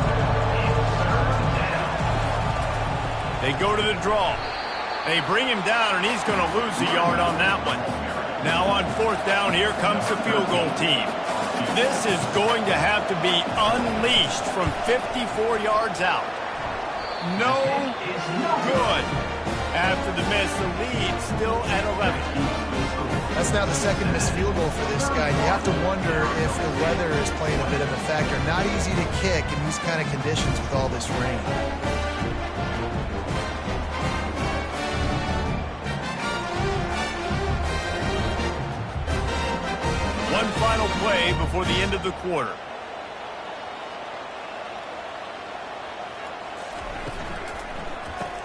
They go to the draw. They bring him down, and he's going to lose a yard on that one. Now on 4th down, here comes the field goal team. This is going to have to be unleashed from 54 yards out. No good. After the miss, the lead still at 11. That's now the 2nd missed field goal for this guy. You have to wonder if the weather is playing a bit of a factor. Not easy to kick in these kind of conditions with all this rain. One final play before the end of the quarter.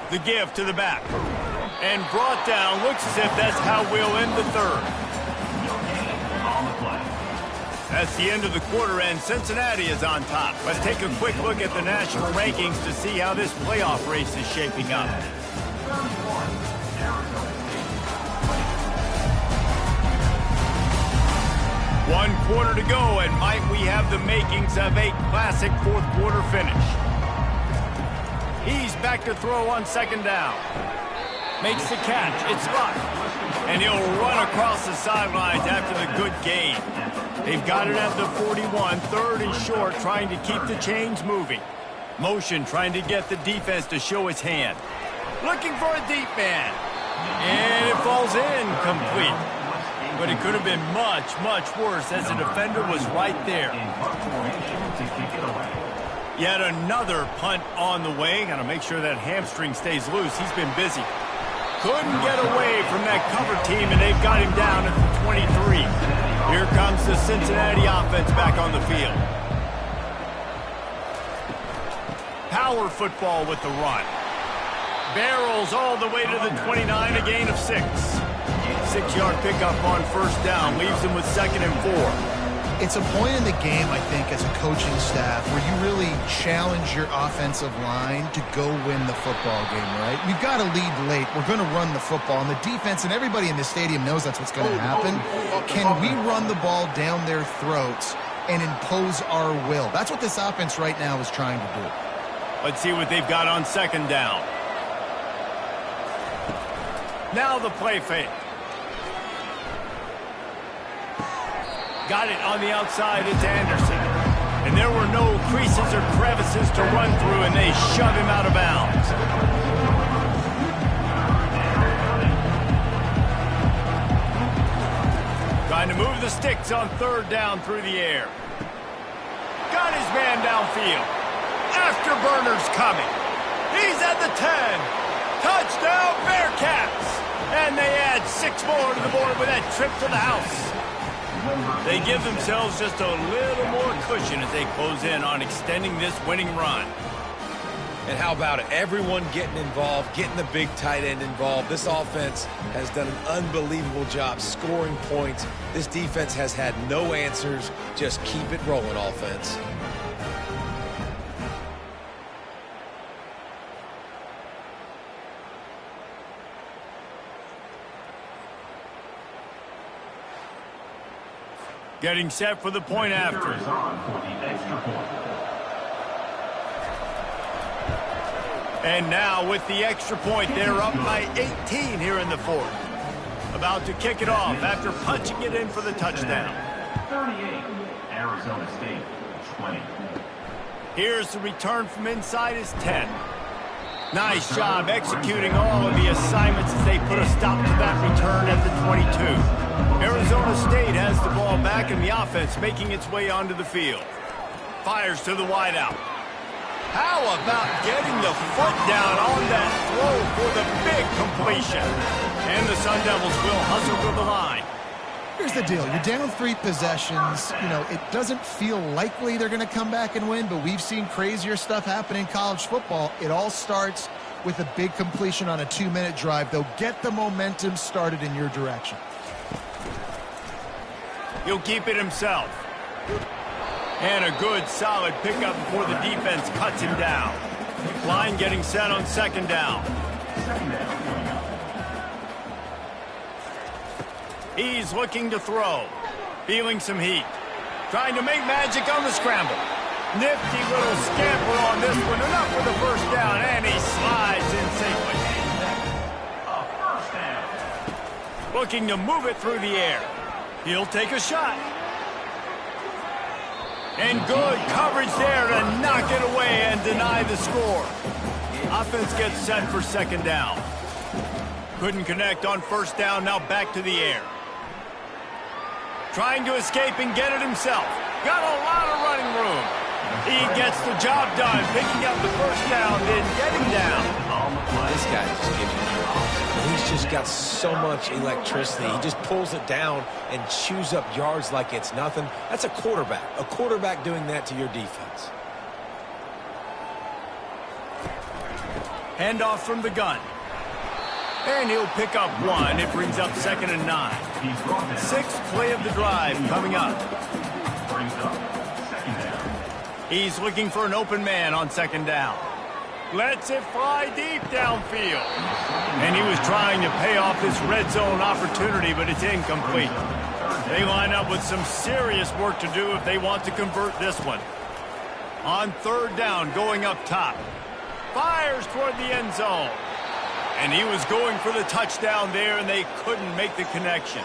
The give to the back. And brought down. Looks as if that's how we'll end the 3rd. On the play. That's the end of the quarter, and Cincinnati is on top. Let's take a quick look at the national rankings to see how this playoff race is shaping up. One quarter to go, and might we have the makings of a classic 4th quarter finish. He's back to throw on second down. Makes the catch. It's Luck. And he'll run across the sidelines after the good gain. They've got it at the 41, third and short, trying to keep the chains moving. Motion trying to get the defense to show his hand. Looking for a deep man. And it falls in complete. But it could have been much, much worse as the defender was right there. Yet another punt on the way. Got to make sure that hamstring stays loose. He's been busy. Couldn't get away from that cover team, and they've got him down at the 23. Here comes the Cincinnati offense back on the field. Power football with the run. Barrels all the way to the 29, a gain of 6. 6-yard pickup on first down, leaves him with 2nd and 4. It's a point in the game, I think, as a coaching staff where you really challenge your offensive line to go win the football game, right? We've got to lead late. We're going to run the football. And the defense and everybody in the stadium knows that's what's going to happen. Can we run the ball down their throats and impose our will? That's what this offense right now is trying to do. Let's see what they've got on second down. Now the play fake. Got it on the outside. It's Anderson. And there were no creases or crevices to run through, and they shove him out of bounds. Trying to move the sticks on third down through the air. Got his man downfield. Afterburner's coming. He's at the 10. Touchdown, Bearcats. And they add 6 more to the board with that trip to the house. They give themselves just a little more cushion as they close in on extending this winning run. And how about it? Everyone getting involved, getting the big tight end involved. This offense has done an unbelievable job scoring points. This defense has had no answers. Just keep it rolling, offense. Getting set for the point after. And now with the extra point, they're up by 18 here in the fourth. About to kick it off after punching it in for the touchdown. 38, Arizona State, 20. Here's the return from inside his 10. Nice job executing all of the assignments as they put a stop to that return at the 22. Arizona State has the ball back and the offense making its way onto the field. Fires to the wideout. How about getting the foot down on that throw for the big completion? And the Sun Devils will hustle to the line. Here's the deal. You're down 3 possessions. You know, it doesn't feel likely they're going to come back and win, but we've seen crazier stuff happen in college football. It all starts with a big completion on a 2-minute drive. They'll get the momentum started in your direction. He'll keep it himself. And a good, solid pickup before the defense cuts him down. Line getting set on second down. He's looking to throw. Feeling some heat. Trying to make magic on the scramble. Nifty little scamper on this one. Enough for the first down, and he slides in safely. A first down. Looking to move it through the air. He'll take a shot. And good coverage there to knock it away and deny the score. Offense gets set for second down. Couldn't connect on first down, now back to the air. Trying to escape and get it himself. Got a lot of running room. He gets the job done, picking up the first down, then getting down. This guy just gives you he's just got so much electricity. He just pulls it down and chews up yards like it's nothing. That's a quarterback. A quarterback doing that to your defense. Handoff from the gun. And he'll pick up 1. It brings up 2nd and 9. 6th play of the drive coming up. Brings up second down. He's looking for an open man on second down. Lets it fly deep downfield. And he was trying to pay off this red zone opportunity, but it's incomplete. They line up with some serious work to do if they want to convert this one. On third down, going up top. Fires toward the end zone. And he was going for the touchdown there, and they couldn't make the connection.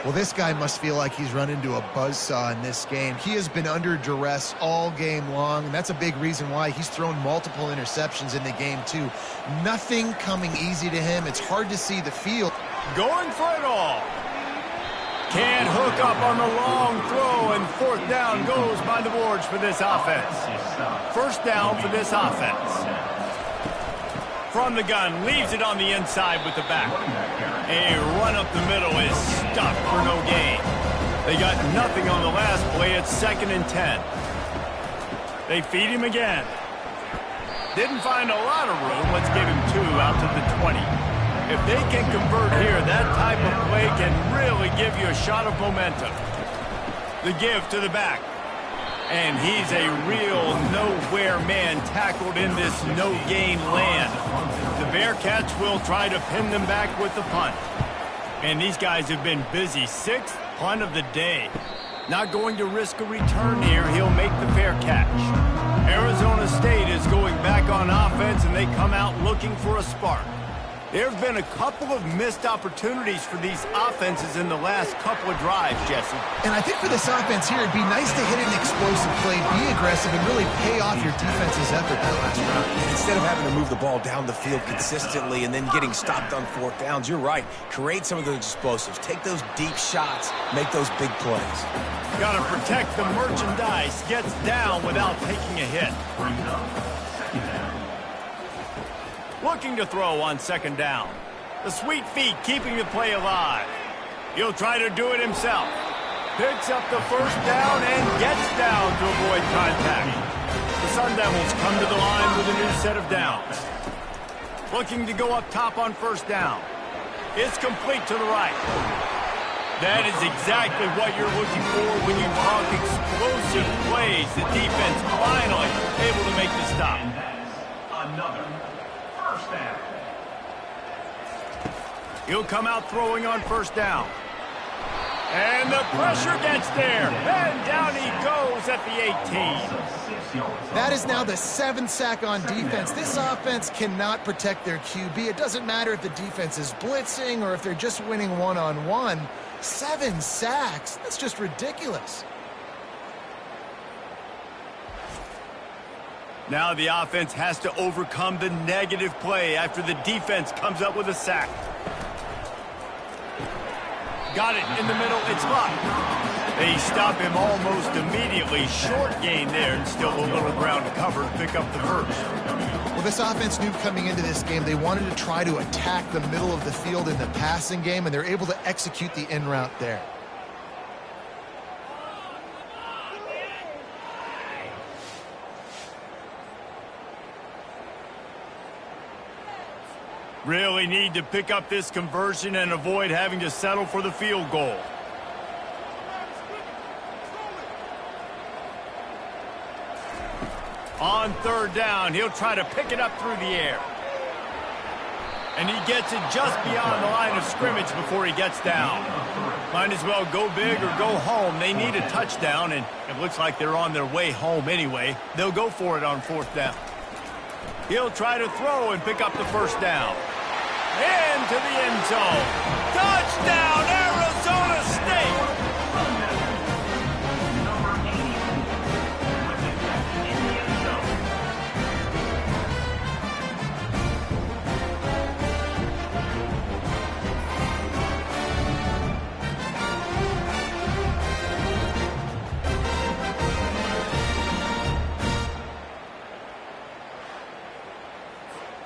Well, this guy must feel like he's run into a buzzsaw in this game. He has been under duress all game long, and that's a big reason why he's thrown multiple interceptions in the game, too. Nothing coming easy to him. It's hard to see the field. Going for it all. Can't hook up on the long throw, and fourth down goes by the boards for this offense. First down for this offense. From the gun, leaves it on the inside with the back. A run up the middle is stuck for no gain. They got nothing on the last play. It's 2nd and 10. They feed him again. Didn't find a lot of room. Let's give him 2 out to the 20. If they can convert here, that type of play can really give you a shot of momentum. The give to the back. And he's a real nowhere man tackled in this no-gain land. The Bearcats will try to pin them back with the punt. And these guys have been busy. 6th punt of the day. Not going to risk a return here. He'll make the fair catch. Arizona State is going back on offense, and they come out looking for a spark. There have been a couple of missed opportunities for these offenses in the last couple of drives, Jesse. And I think for this offense here, it'd be nice to hit an explosive play, be aggressive, and really pay off your defense's effort that last round. And instead of having to move the ball down the field consistently and then getting stopped on 4th downs, you're right. Create some of those explosives. Take those deep shots. Make those big plays. Got to protect the merchandise. Gets down without taking a hit. Looking to throw on 2nd down. The sweet feet keeping the play alive. He'll try to do it himself. Picks up the first down and gets down to avoid contact. The Sun Devils come to the line with a new set of downs. Looking to go up top on 1st down. It's complete to the right. That is exactly what you're looking for when you talk explosive plays. The defense finally able to make the stop. And that's another first down. He'll come out throwing on 1st down. And the pressure gets there. And down he goes at the 18. That is now the 7th sack on defense. This offense cannot protect their QB. It doesn't matter if the defense is blitzing or if they're just winning one-on-one. 7 sacks. That's just ridiculous. Now the offense has to overcome the negative play after the defense comes up with a sack. Got it in the middle. It's blocked. They stop him almost immediately. Short gain there, and still a little ground covered. Pick up the first. Well, this offense knew coming into this game they wanted to try to attack the middle of the field in the passing game, and they're able to execute the in route there. Really need to pick up this conversion and avoid having to settle for the field goal. On 3rd down, he'll try to pick it up through the air. And he gets it just beyond the line of scrimmage before he gets down. Might as well go big or go home. They need a touchdown, and it looks like they're on their way home anyway. They'll go for it on 4th down. He'll try to throw and pick up the 1st down. Into the end zone. Touchdown, Arizona State!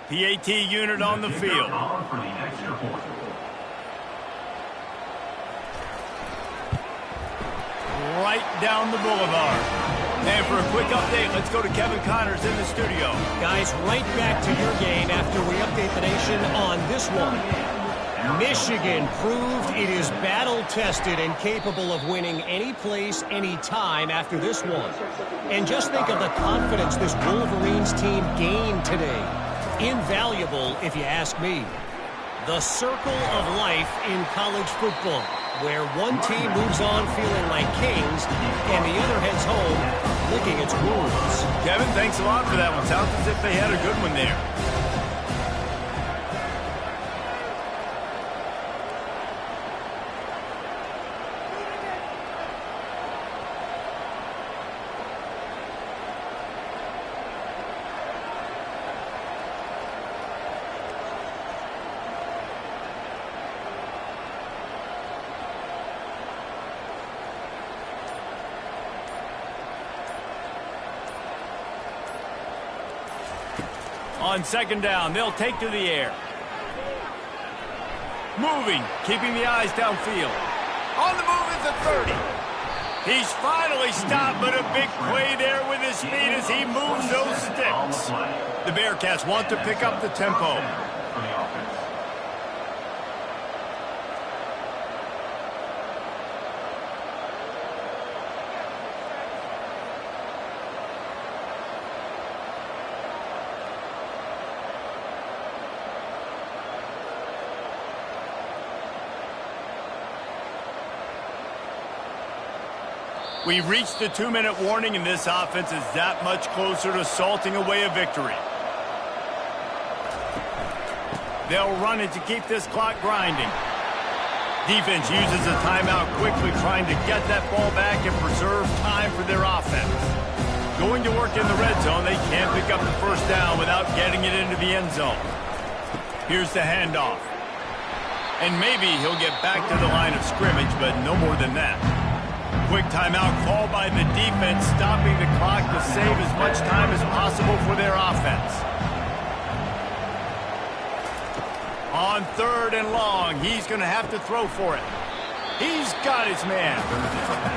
PAT unit on the field. Right down the boulevard. And for a quick update, let's go to Kevin Connors in the studio. Guys, right back to your game after we update the nation on this one. Michigan proved it is battle-tested and capable of winning any place, any time after this one. And just think of the confidence this Wolverines team gained today. Invaluable, if you ask me. The circle of life in college football, where one team moves on feeling like kings and the other heads home licking its wounds. Kevin, thanks a lot for that one. Sounds as if they had a good one there. On second down, they'll take to the air. Moving, keeping the eyes downfield. On the move at the 30. He's finally stopped, but a big play there with his feet as he moves those sticks. The Bearcats want to pick up the tempo. We've reached the 2-minute warning, and this offense is that much closer to salting away a victory. They'll run it to keep this clock grinding. Defense uses a timeout quickly, trying to get that ball back and preserve time for their offense. Going to work in the red zone, they can't pick up the first down without getting it into the end zone. Here's the handoff. And maybe he'll get back to the line of scrimmage, but no more than that. Quick timeout called by the defense, stopping the clock to save as much time as possible for their offense. On third and long, he's going to have to throw for it. He's got his man.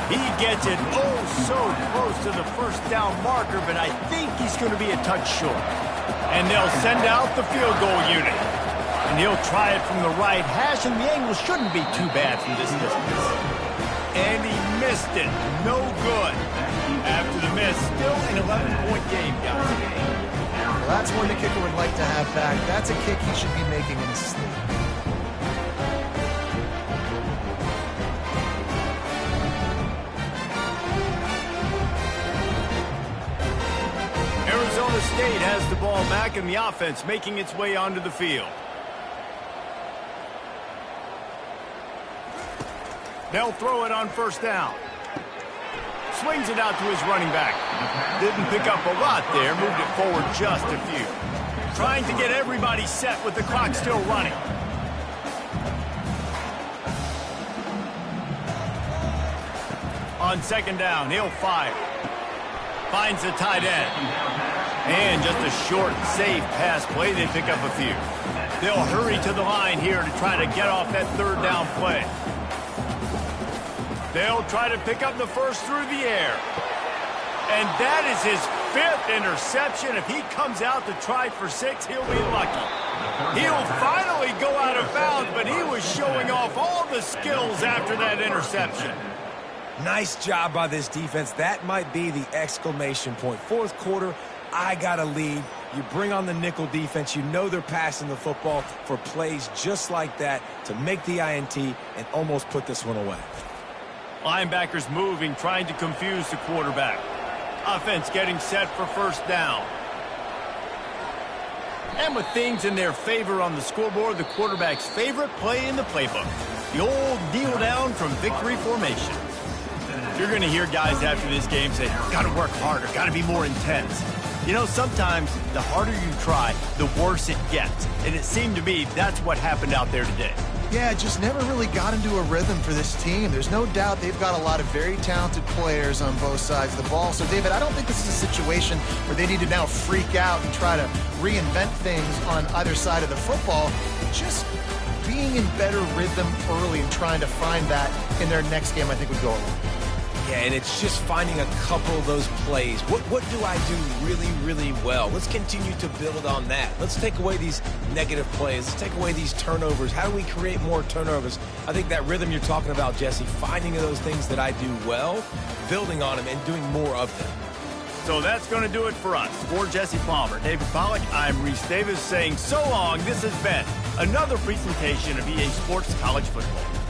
He gets it oh so close to the first down marker, but I think he's going to be a touch short. And they'll send out the field goal unit. And he'll try it from the right hash, and the angle shouldn't be too bad from this distance. And he missed it. No good. After the miss, still an 11-point game, guys. Well, that's one the kicker would like to have back. That's a kick he should be making in his sleep. Arizona State has the ball back, and the offense making its way onto the field. They'll throw it on first down. Swings it out to his running back. Didn't pick up a lot there, moved it forward just a few. Trying to get everybody set with the clock still running. On second down, he'll fire. Finds the tight end. And just a short, safe pass play, they pick up a few. They'll hurry to the line here to try to get off that third down play. They'll try to pick up the first through the air. And that is his 5th interception. If he comes out to try for 6, he'll be lucky. He'll finally go out of bounds, but he was showing off all the skills after that interception. Nice job by this defense. That might be the exclamation point. Fourth quarter, I got a lead. You bring on the nickel defense. You know they're passing the football for plays just like that to make the INT and almost put this one away. Linebackers moving, trying to confuse the quarterback. Offense getting set for first down. And with things in their favor on the scoreboard, the quarterback's favorite play in the playbook. The old kneel down from victory formation. You're going to hear guys after this game say, got to work harder, got to be more intense. You know, sometimes the harder you try, the worse it gets. And it seemed to me that's what happened out there today. Yeah, just never really got into a rhythm for this team. There's no doubt they've got a lot of very talented players on both sides of the ball. So, David, I don't think this is a situation where they need to now freak out and try to reinvent things on either side of the football. Just being in better rhythm early and trying to find that in their next game, I think, would go a long way. Yeah, and it's just finding a couple of those plays. What do I do really, really well? Let's continue to build on that. Let's take away these negative plays. Let's take away these turnovers. How do we create more turnovers? I think that rhythm you're talking about, Jesse, finding those things that I do well, building on them, and doing more of them. So that's going to do it for us. For Jesse Palmer, David Pollack, I'm Reese Davis saying so long. This has been another presentation of EA Sports College Football.